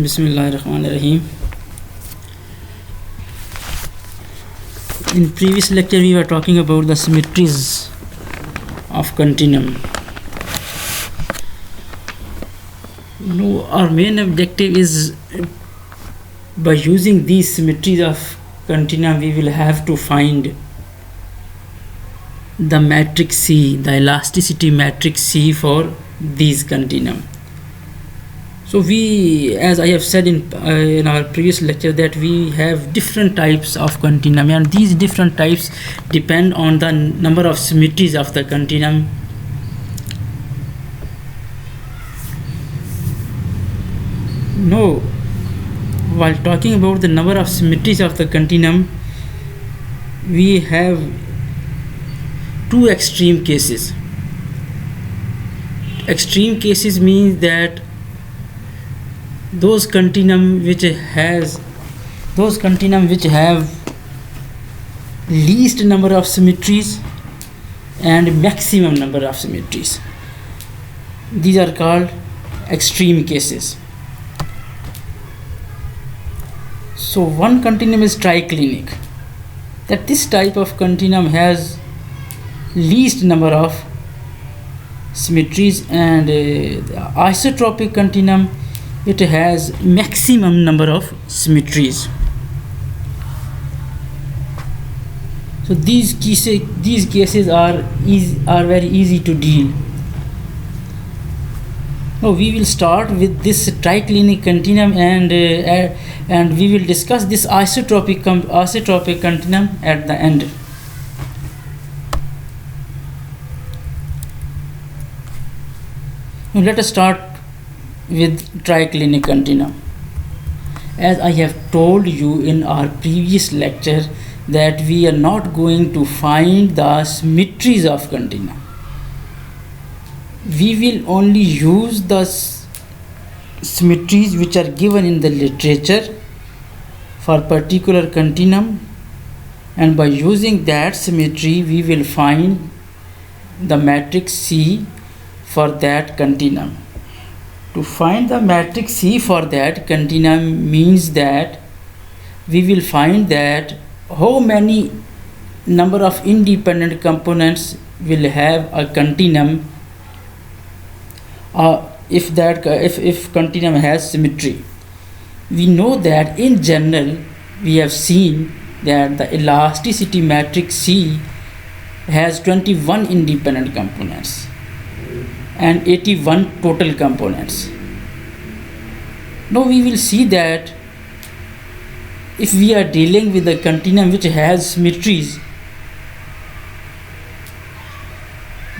Bismillahirrahmanirrahim. In previous lecture we were talking about the symmetries of continuum. Our main objective is by using these symmetries of continuum we will have to find the matrix C, the elasticity matrix C for these continuum. So we, as I have said in our previous lecture, that we have different types of continuum, and these different types depend on the number of symmetries of the continuum. While talking about the number of symmetries of the continuum, we have two extreme cases. Extreme cases means that those continuum which have least number of symmetries and maximum number of symmetries. These are called extreme cases. So one continuum is triclinic, that this type of continuum has least number of symmetries, and the isotropic continuum, it has maximum number of symmetries. So these cases are very easy to deal. Now we will start with this triclinic continuum, and we will discuss this isotropic continuum at the end. Now let us start with triclinic continuum. As I have told you in our previous lecture, that we are not going to find the symmetries of continuum. We will only use the symmetries which are given in the literature for particular continuum, and by using that symmetry we will find the matrix C for that continuum. To find the matrix C for that continuum means that we will find that how many number of independent components will have a continuum if continuum has symmetry. We know that in general we have seen that the elasticity matrix C has 21 independent components and 81 total components. Now we will see that if we are dealing with a continuum which has symmetries,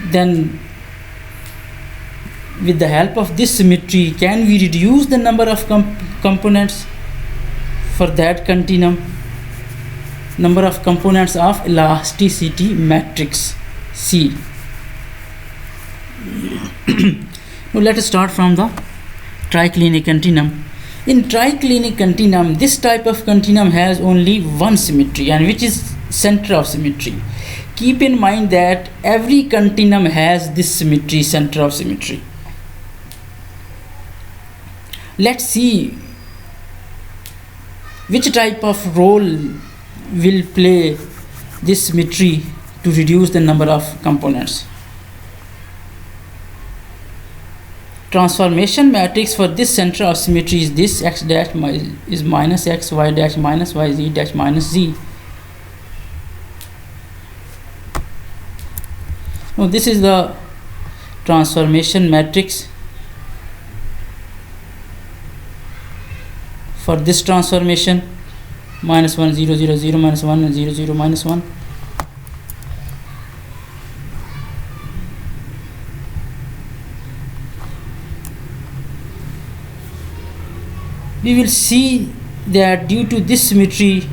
then with the help of this symmetry, can we reduce the number of components for that continuum, number of components of elasticity matrix C. Now let us start from the triclinic continuum. In triclinic continuum, this type of continuum has only one symmetry, and which is center of symmetry. Keep in mind that every continuum has this symmetry, center of symmetry. Let's see which type of role will play this symmetry to reduce the number of components. Transformation matrix for this center of symmetry is this: x dash is minus x, y dash minus y, z dash minus z. Now this is the transformation matrix for this transformation: minus 1 0 0 0 minus 1 and 0 0 minus 1. We will see that due to this symmetry,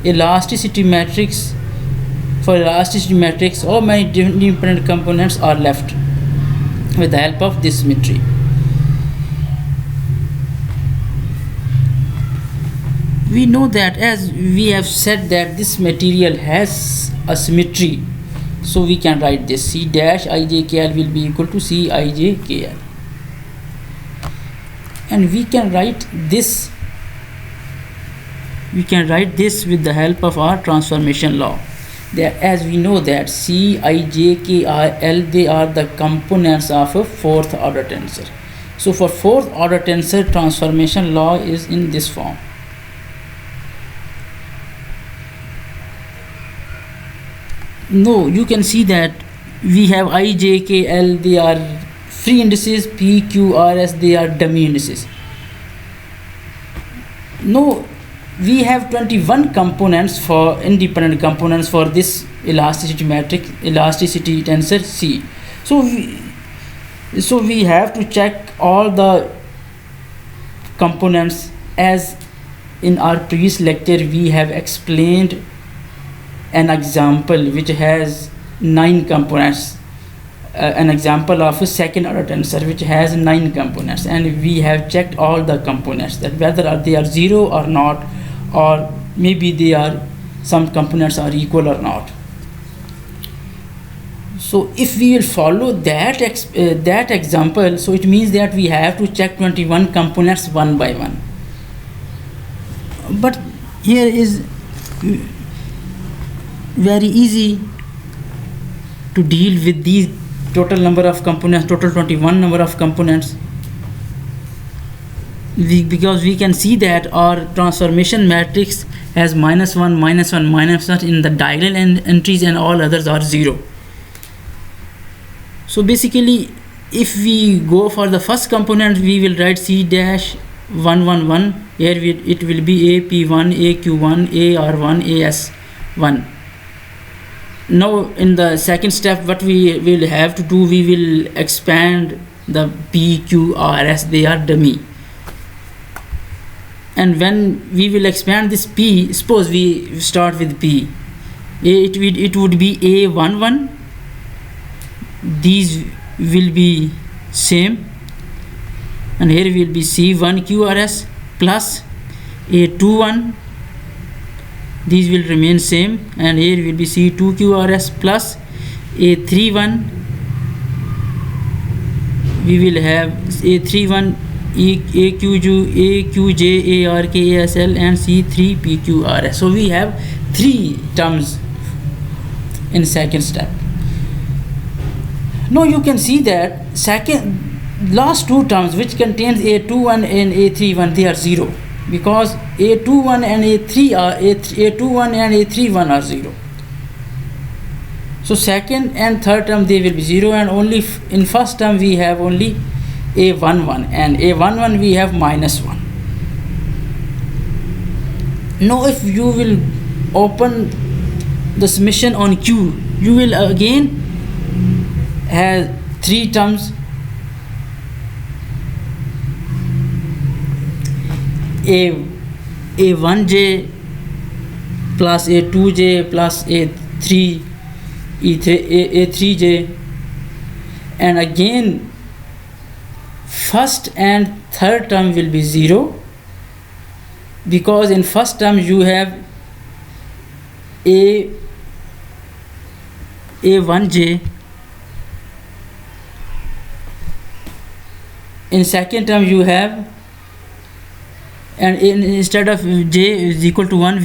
elasticity matrix, all many independent components are left with the help of this symmetry. We know that, as we have said, that this material has a symmetry, so we can write this: C dash ijkl will be equal to C ijkl. and we can write this with the help of our transformation law. That, as we know, that C, I, J, K, I, L, they are the components of a fourth order tensor. So for fourth order tensor, transformation law is in this form. No, you can see that we have I, J, K, L, they are free indices, P, Q, R, S, they are dummy indices. No, we have 21 components for independent components for this elasticity matrix, elasticity tensor C. So we have to check all the components, as in our previous lecture we have explained an example which has 9 components, an example of a second order tensor which has 9 components, and we have checked all the components, that whether they are 0 or not, or maybe they are, some components are equal or not. So if we will follow that example, so it means that we have to check 21 components one by one. But here is very easy to deal with these total number of components, total 21 number of components, because we can see that our transformation matrix has -1, -1, -1 in the diagonal entries, and all others are 0. So basically, if we go for the first component, we will write C dash 1 1 1. Here it will be AP1, AQ1, AR1, AS1. Now in the second step, what we will have to do, we will expand the PQRS, they are dummy. And when we will expand this P, suppose we start with P, it would be A11, these will be same, and here will be C1QRS plus A21, these will remain same, and here will be C2QRS plus A31, we will have A31 AQJ, ARK, ASL, and C3PQRS. So we have 3 terms in second step. Now you can see that last 2 terms, which contains A21 and A31, they are 0, because A21 and A21 and A31 are 0. So second and third term, they will be 0, and only in first term we have only A11, and A11 we have -1. Now if you will open the summation on Q, you will again have 3 terms, A1J plus A2J plus A3J, and again first and third term will be 0, because in first term you have A1J, in second term you have, and instead of J is equal to 1,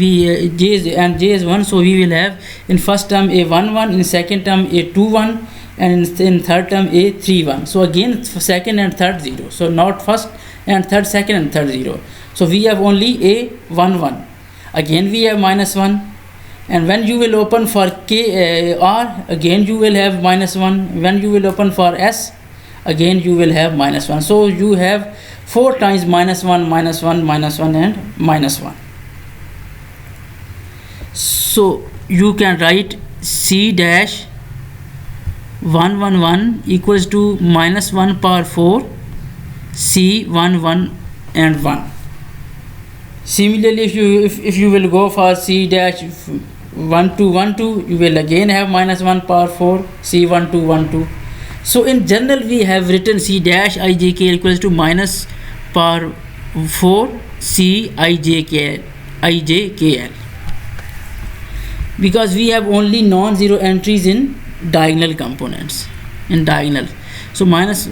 J is 1, so we will have in first term A11, in second term A21, and in third term A31. So again second and third 0, so not first and third, second and third 0. So we have only A11, again we have -1, and when you will open for R, again you will have -1, when you will open for S, again you will have -1. So you have 4 times -1, -1, -1, and -1. So you can write C dash 111 equals to -1 power 4 C11 and 1. Similarly, if you will go for C dash 1212, you will again have -1 power 4 C1212. So in general we have written C dash ijk equals to minus power 4 C ijkl, because we have only non-zero entries in diagonal components, in diagonal. So minus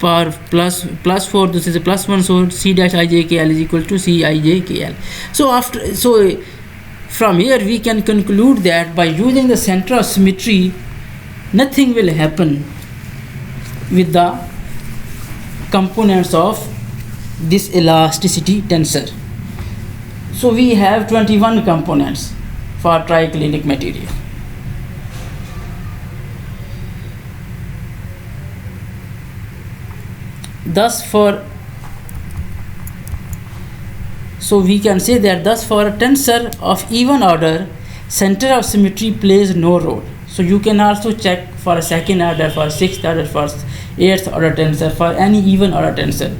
power plus 4, this is a plus 1, so C dash ijkl is equal to C ijkl. So from here we can conclude that by using the center of symmetry, nothing will happen with the components of this elasticity tensor. So we have 21 components for triclinic material. So we can say that thus for a tensor of even order, center of symmetry plays no role. So you can also check for a second order, for sixth order, for eighth order tensor, for any even order tensor,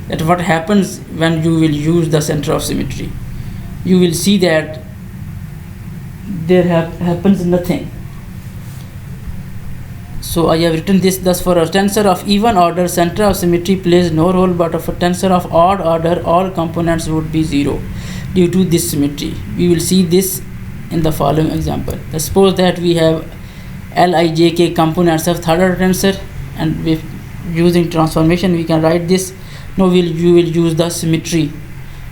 that what happens when you will use the center of symmetry. You will see that there happens nothing. So I have written this: thus for a tensor of even order, center of symmetry plays no role, but of a tensor of odd order, all components would be 0 due to this symmetry. We will see this in the following example. Let's suppose that we have Lijk components of third order tensor, and with using transformation we can write this. Now you will use the symmetry.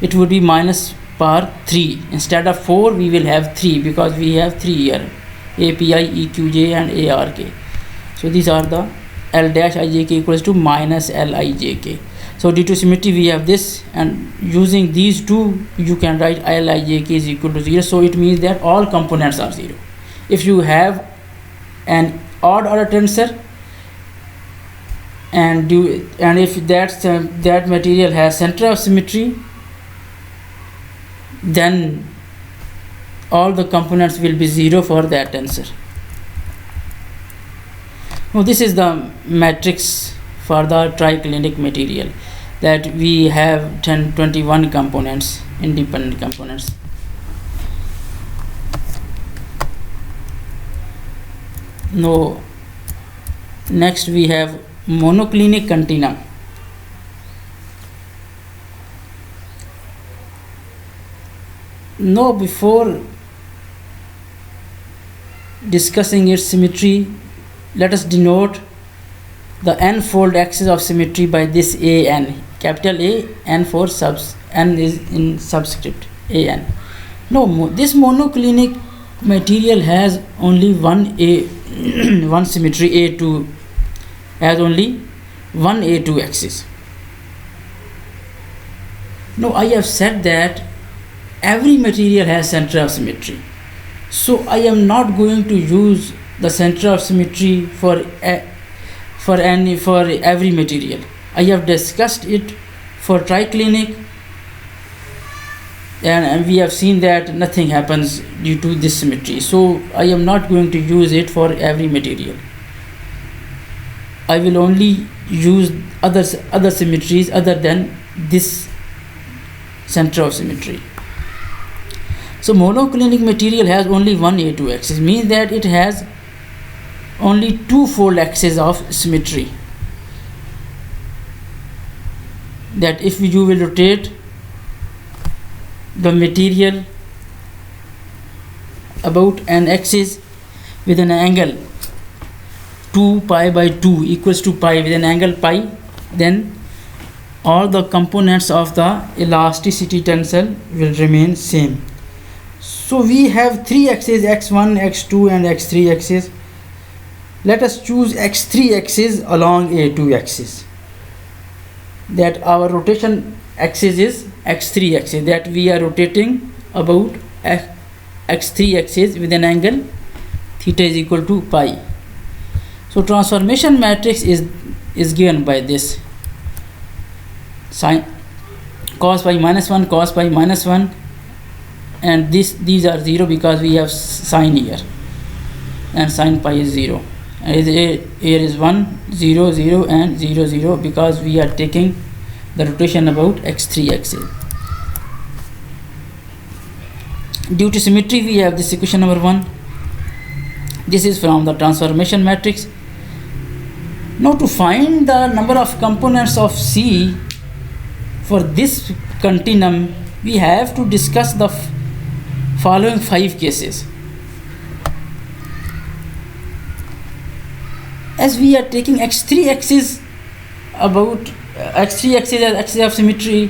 It would be minus power 3. Instead of 4 we will have 3, because we have 3 here: API, EQJ and ARK. So these are the L dash ijk equals to minus Lijk. So due to symmetry we have this, and using these two you can write Lijk is equal to 0. So it means that all components are 0. If you have an odd order tensor and if that material has center of symmetry, then all the components will be 0 for that tensor. Now this is the matrix for the triclinic material, that we have 21 components, independent components. Now next we have monoclinic continuum. Now before discussing its symmetry, let us denote the n-fold axis of symmetry by this an, capital A, n for n is in subscript an. Now this monoclinic material has only one symmetry, A2, has only one A2 axis. Now I have said that every material has center of symmetry, so I am not going to use the center of symmetry for every material. I have discussed it for triclinic, and we have seen that nothing happens due to this symmetry, so I am not going to use it for every material. I will only use other symmetries other than this center of symmetry. So monoclinic material has only one A2 axis, means that it has only two-fold axis of symmetry. That if you will rotate the material about an axis with an angle 2 pi by 2 equals to pi, with an angle pi, then all the components of the elasticity tensor will remain same. So we have three axes, x1, x2 and x3 axis. Let us choose x3 axis along A2 axis. That our rotation axis is x3 axis, that we are rotating about x3 axis with an angle theta is equal to pi. So transformation matrix is given by this: sin cos pi minus 1, cos pi minus 1, and these are 0 because we have sine here, and sin pi is 0. And here is 1, 0, 0 and 0, 0, because we are taking the rotation about x3 axis. Due to symmetry we have this equation number 1. This is from the transformation matrix. Now to find the number of components of C for this continuum, we have to discuss the following 5 cases. As we are taking x3 axis about x3 axis as axis of symmetry,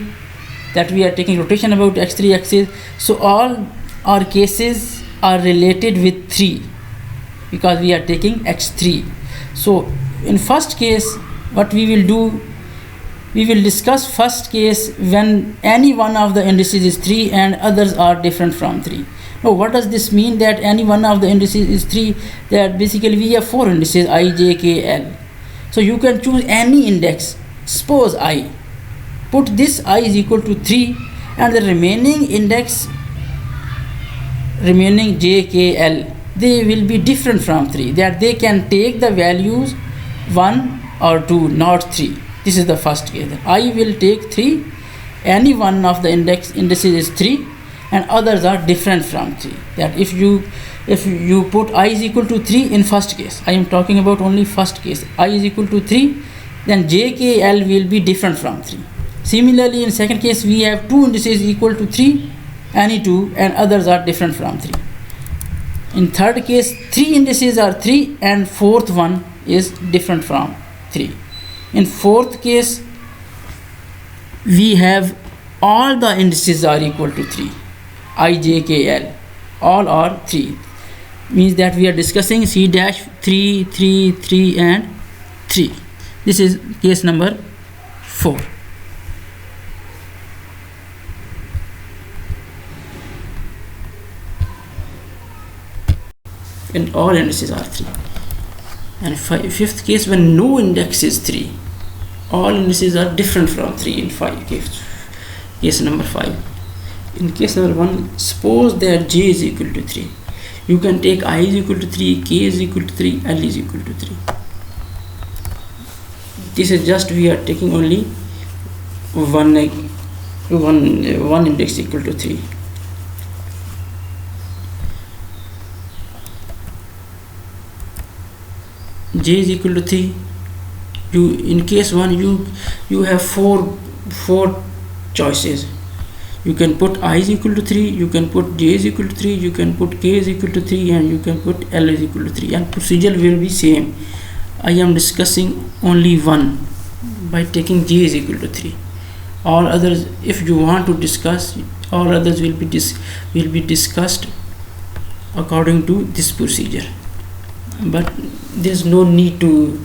that we are taking rotation about x3 axis. So all our cases are related with 3 because we are taking x3. So in first case, what we will do, we will discuss first case when any one of the indices is 3 and others are different from 3. Now what does this mean, that any one of the indices is 3? That basically we have 4 indices, I, j, k, l. So you can choose any index. Suppose I, put this I is equal to 3 and the remaining index, remaining j, k, l, they will be different from 3, that they can take the values 1 or 2, not 3. This is the first case. I will take 3, any one of the indices is 3 and others are different from 3. That if you put I is equal to 3 in first case, I am talking about only first case, I is equal to 3, then j, k, l will be different from 3. Similarly, in second case, we have 2 indices equal to 3, any 2, and others are different from 3. In third case, 3 indices are 3 and fourth one is different from 3. In fourth case, we have all the indices are equal to 3, I, j, k, l, all are 3. Means that we are discussing C dash 3, 3, 3 and 3. This is case number 4. And all indices are 3. And fifth case, when no index is 3, all indices are different from 3 in 5 case number 5. In case number 1, suppose that j is equal to 3. You can take I is equal to 3, k is equal to 3, l is equal to 3. This is just we are taking only one index equal to 3. J is equal to 3. You in case 1 you have four choices. You can put I is equal to 3, you can put j is equal to 3, you can put k is equal to 3, and you can put l is equal to 3, and procedure will be same. I am discussing only one by taking j is equal to 3. All others, if you want to discuss, all others will be discussed according to this procedure. But there's no need to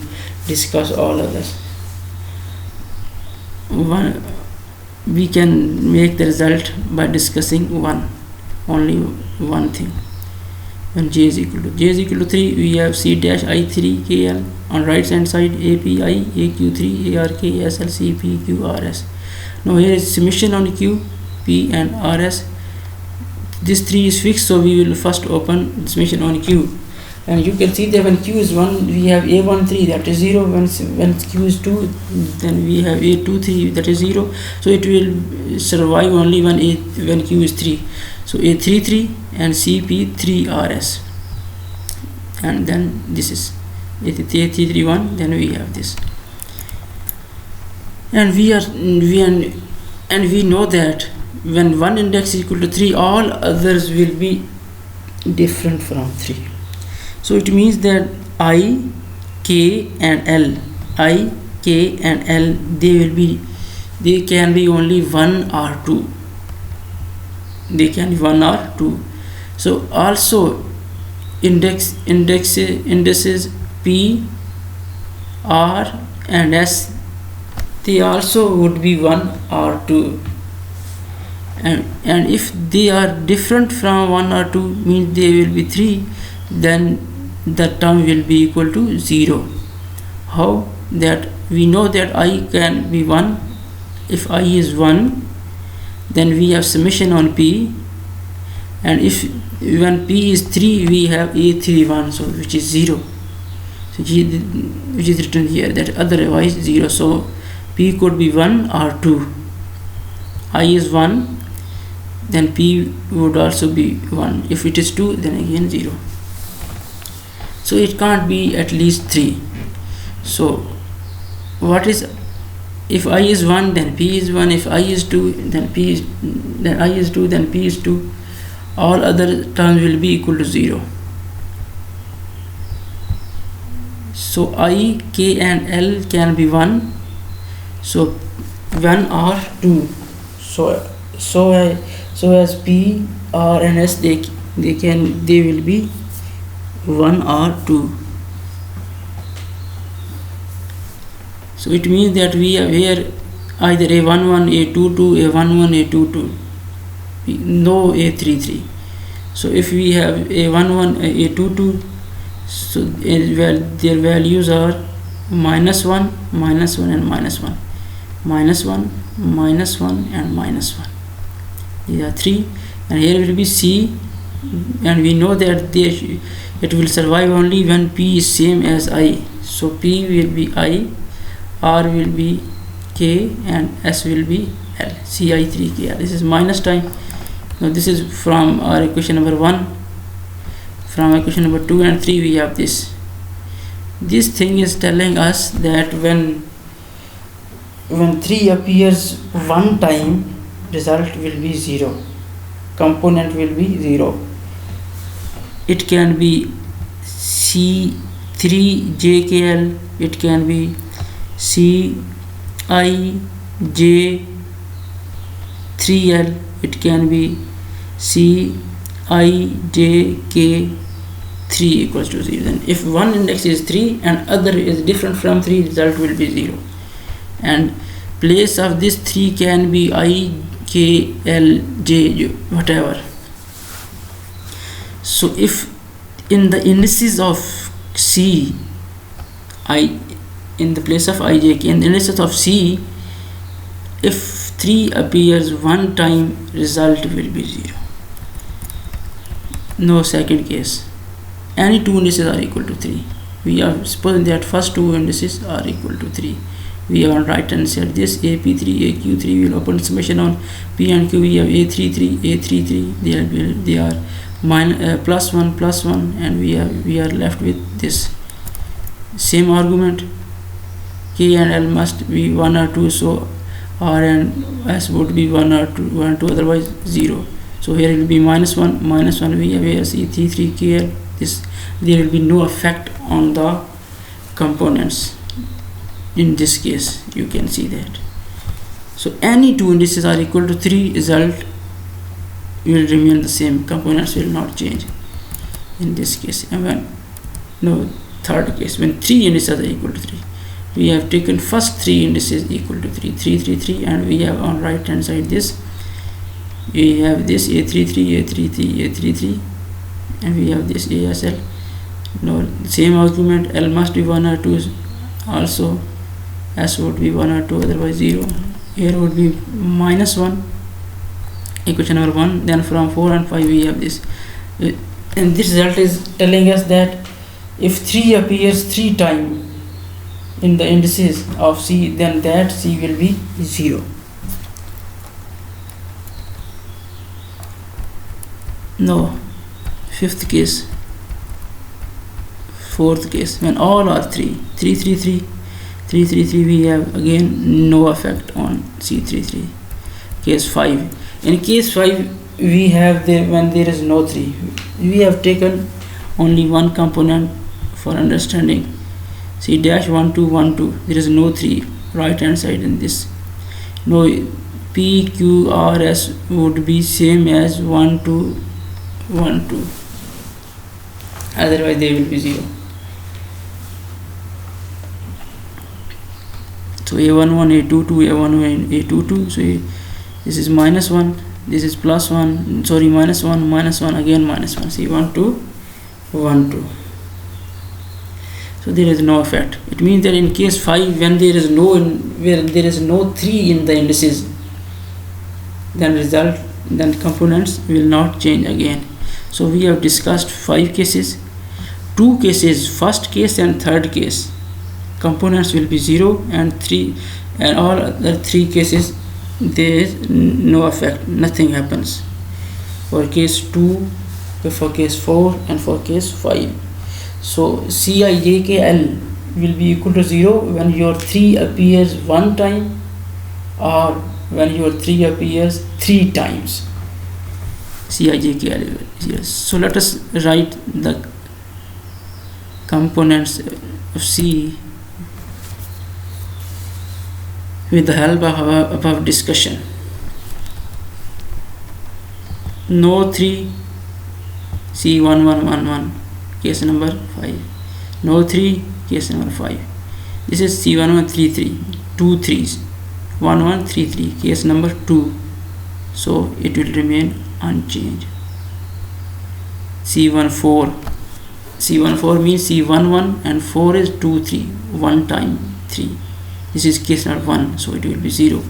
discuss all others. We can make the result by discussing only one thing. When j is equal to 3, we have C dash I3 KL on right hand side, API AQ3 ARK SL CP QRS. Now here is summation on Q, P and RS. This 3 is fixed, so we will first open summation on Q. And you can see that when Q is 1, we have A13, that is 0. When Q is 2, then we have A23, that is 0. So it will survive only when Q is 3. So A33 and CP3RS. And then this is A331, then we have this. And we know that when one index is equal to 3, all others will be different from 3. So it means that I, K and L, they can be only 1 or 2. They can be 1 or 2. So also indices P, R and S, they also would be 1 or 2. And if they are different from 1 or 2, means they will be 3, then the term will be equal to 0. How? That we know that I can be 1. If I is 1, then we have summation on P, and if when P is 3, we have A31, so which is 0, so which is written here, that otherwise 0. So P could be 1 or 2. I is 1, then P would also be 1. If it is 2, then again 0. So it can't be at least 3. So what is, if I is 1, then P is 1. If I is 2, then I is 2, then P is 2. All other terms will be equal to 0. So I, K and L can be 1, So 1 or 2. So as P, R and S, they will be 1 or 2. So it means that we have here either A11, A22, A11, A22, no A33. So if we have A11, A22, so their values are -1, -1 and -1, -1, -1 and -1. These are 3, and here will be C, and we know that it will survive only when P is same as I. So P will be I, R will be K, and S will be L. Ci3KL. This is minus time. Now this is from our equation number 1. From equation number 2 and 3 we have this. This thing is telling us that when 3 appears one time, result will be 0. Component will be 0. It can be C3JKL. It can be CIJ3L. It can be CIJK3 equals to 0. Then if one index is 3 and other is different from 3, result will be 0. And place of this 3 can be I, K, L, J, whatever. So if in the indices of C, in the place of I, J, K, in the indices of C, if 3 appears one time, result will be 0. No second case. Any two indices are equal to 3. We are supposing that first two indices are equal to 3. We are on right hand side. This AP3, AQ3 will open summation on P and Q. We have A33, A33. They are +1, +1, and we are left with this same argument. K and L must be 1 or 2. So R and S would be 1 or 2, otherwise 0. So here it will be -1, -1. We have here C3KL. There will be no effect on the components. In this case, you can see that. So any two indices are equal to 3, result will remain the same. Components will not change. In this case, and third case, when 3 indices are equal to 3. We have taken first 3 indices equal to 3, 3, 3, 3, and we have on right hand side this. We have this A33, A33, A33, and we have this ASL. No, same argument. L must be 1 or 2. Also, S would be 1 or 2, otherwise 0. Here would be -1. Equation number 1. Then from 4 and 5 we have this. And this result is telling us that if 3 appears 3 times in the indices of C, then that C will be 0. No, fifth case, fourth case, when all are 3, 3, 3, 3, 3, 3, 3, we have again no effect on C33. Case 5. In case 5, we have when there is no 3. We have taken only one component for understanding. C-1, 2, 1, 2. There is no 3 right hand side in this. No, P, Q, R, S would be same as 1, 2, 1, 2. Otherwise they will be 0. So A11, A22, A11, A22. So this is -1. This is +1. Sorry, -1, -1, again -1. See 1, 2, 1, 2. So there is no effect. It means that in case 5, when there is no 3 in the indices, then components will not change again. So we have discussed 5 cases. 2 cases, first case and third case, components will be 0, and 3, and all other 3 cases there is no effect, nothing happens. For case 2, for case 4, and for case 5. So CIJKL will be equal to 0 when your 3 appears one time, or when your 3 appears 3 times. CIJKL. Yes. So let us write the components of C. with the help of above discussion. No 3 C1111, case number 5. No 3, case number 5. This is C1133, 2 3s, 1133, case number 2. So it will remain unchanged. C14, C14 means C11 and 4 is 2 3, 1 time 3. This is case number 1, so it will be 0.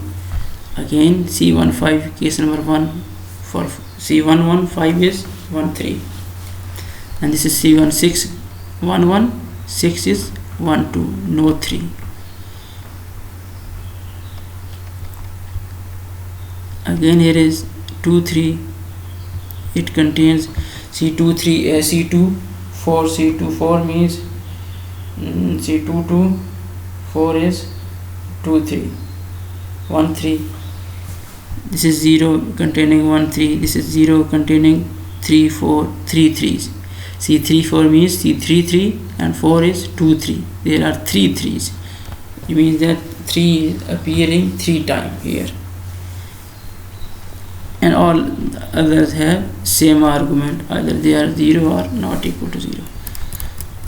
Again C15, case number 1. For C11, 5 is 1 3. And this is C16, 1 1, 6 is 1 2, no 3. Again here is 2 3. It contains C2 3, C2 4, C2 4 means C2 2, 4 is 2 3, 1 3. This is 0 containing 1 3. This is 0 containing 3 4, 3 3s. C3 4 means C3 3 and 4 is 2 3. There are 3 3s. It means that 3 is appearing 3 times here. And all others have same argument, either they are 0 or not equal to 0.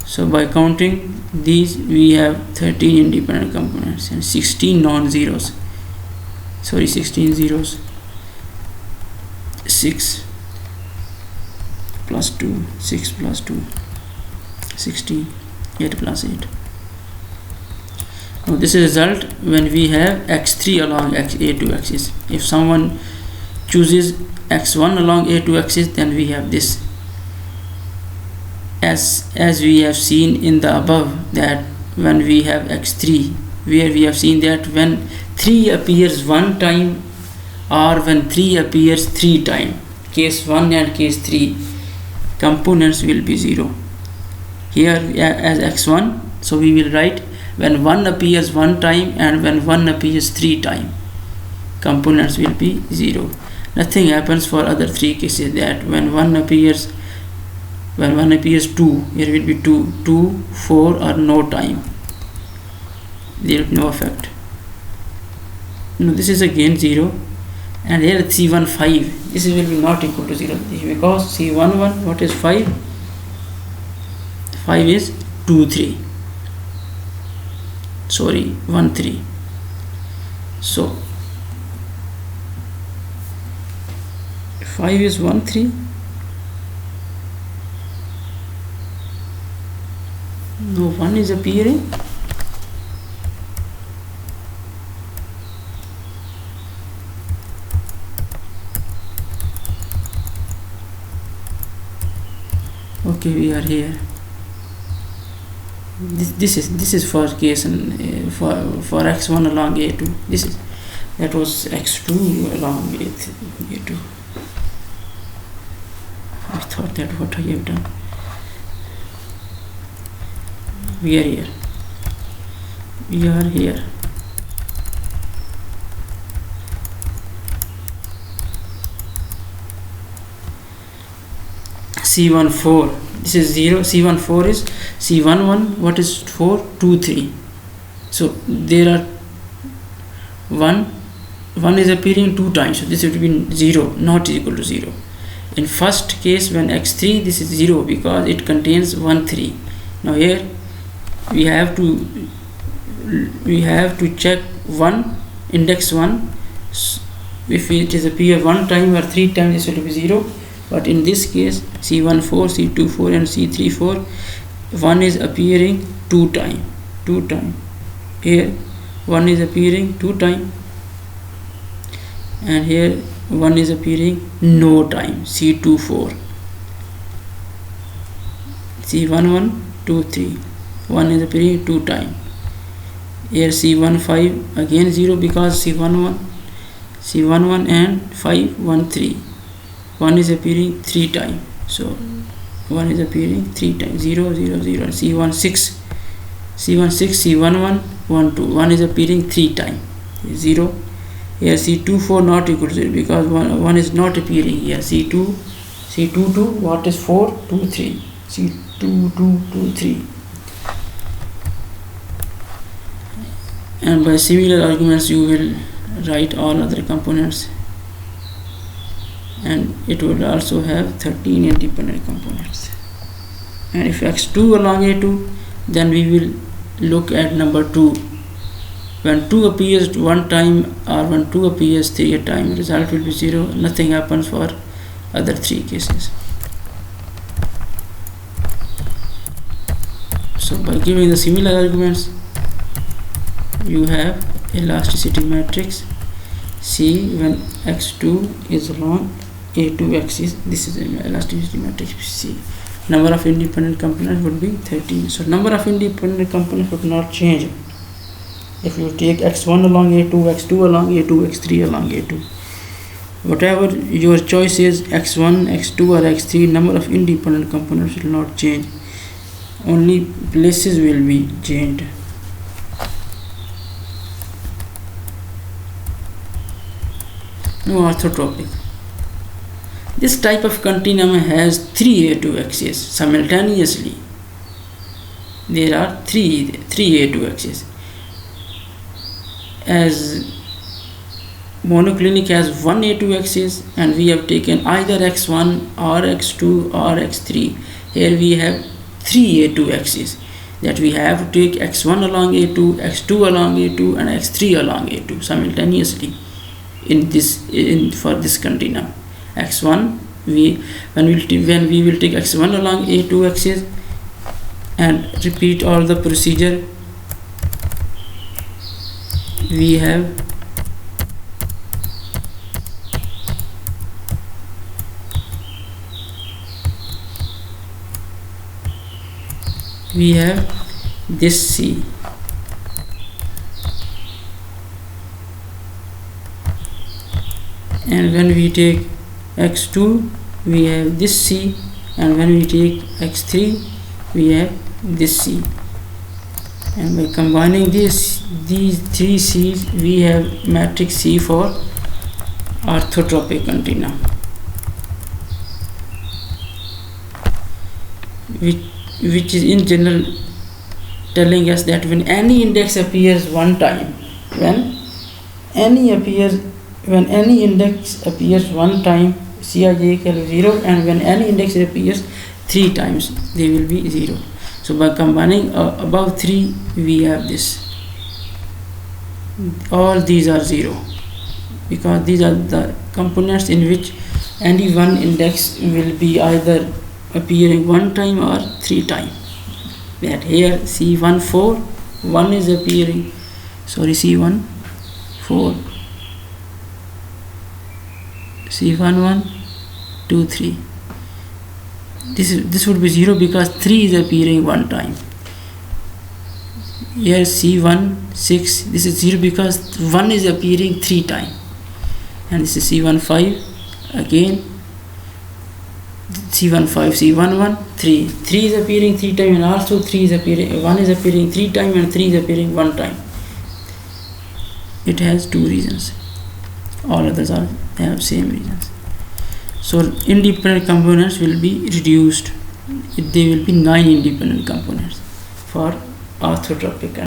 So by counting these, we have 13 independent components and 16 non-zeros. 16 zeros. 6 plus 2, 6 plus 2, 16, 8 plus 8. Now this is result when we have x3 along a2 axis. If someone chooses x1 along a2 axis, then we have this. As we have seen in the above, that when we have x3, where we have seen that when 3 appears 1 time or when 3 appears 3 times, case 1 and case 3, components will be 0. Here as x1, so we will write when 1 appears 1 time and when 1 appears 3 times, components will be 0. Nothing happens for other 3 cases, that when 1 appears 2, here will be 2, 4 or no time. There will be no effect. No, this is again 0, and here C15, this will be not equal to 0 because C11, what is 5? 5 is 2 3. Sorry, 1 3. So 5 is 1 3. No 1 is appearing. Okay, we are here. This is for case for x1 along a2. That was x2 along a2. I thought that what I have done. We are here. C14, this is 0. C14 is C11, what is 4? 2 3. So there are 1 is appearing 2 times, so this would be 0, not equal to 0. In first case, when x3, this is 0 because it contains 1 3. Now here we have to check 1, index 1. If it is appear 1 time or 3 times, this will be 0. But in this case, C14, C24 and C34, 1 is appearing 2 times. Here 1 is appearing 2 times, and here 1 is appearing no time. C24, C11, 2 3, 1 is appearing 2 times. Here C15 again 0 because C11 and 5 1 3. 1 is appearing 3 times, so 1 is appearing 3 times. 0 0 0. C16, C11 1 2. 1 is appearing 3 times. 0. Here C24 not equal to 0 because 1 is not appearing here. C22, what is 4? 2 3. C22 2 3. and by similar arguments you will write all other components, and it will also have 13 independent components. And if x2 along a2, then we will look at number 2. When 2 appears one time or when 2 appears 3 a time, result will be 0. Nothing happens for other 3 cases. So by giving the similar arguments, you have elasticity matrix C when x2 is along a2 axis. This is an elasticity matrix C. Number of independent components would be 13. So number of independent components would not change if you take x1 along a2, x2 along a2, x3 along a2. Whatever your choice is, x1, x2 or x3, number of independent components will not change. Only places will be changed. Now orthotropic. This type of continuum has 3 a2 axes simultaneously. There are three a2 axes. As monoclinic has 1 a2 axis, and we have taken either x1 or x2 or x3. Here we have 3 a2 axes, that we have to take x1 along a2, x2 along a2 and x3 along a2 simultaneously for this continuum. X1 when we will take x1 along a2 axis and repeat all the procedure, we have this C, and when we take x2 we have this C, and when we take x3 we have this C, and by combining these 3 C's we have matrix C for orthotropic continuum, which is in general telling us that when any index appears one time, when any index appears one time, Cij equal 0, and when any index appears 3 times, they will be 0. So by combining above 3 we have this. All these are 0 because these are the components in which any one index will be either appearing one time or 3 times. That here C1 4, 1 is appearing, C1 4, C1 1, 2 3. This would be 0 because 3 is appearing one time. Here C1 6, this is 0 because 1 is appearing 3 times, and this is C1 5 again. C1 5, C1 1, 3. 3 is appearing 3 times, and also 1 is appearing 3 times and 3 is appearing 1 time. It has 2 reasons. All others have same reasons. So independent components will be reduced. There will be 9 independent components for orthotropic.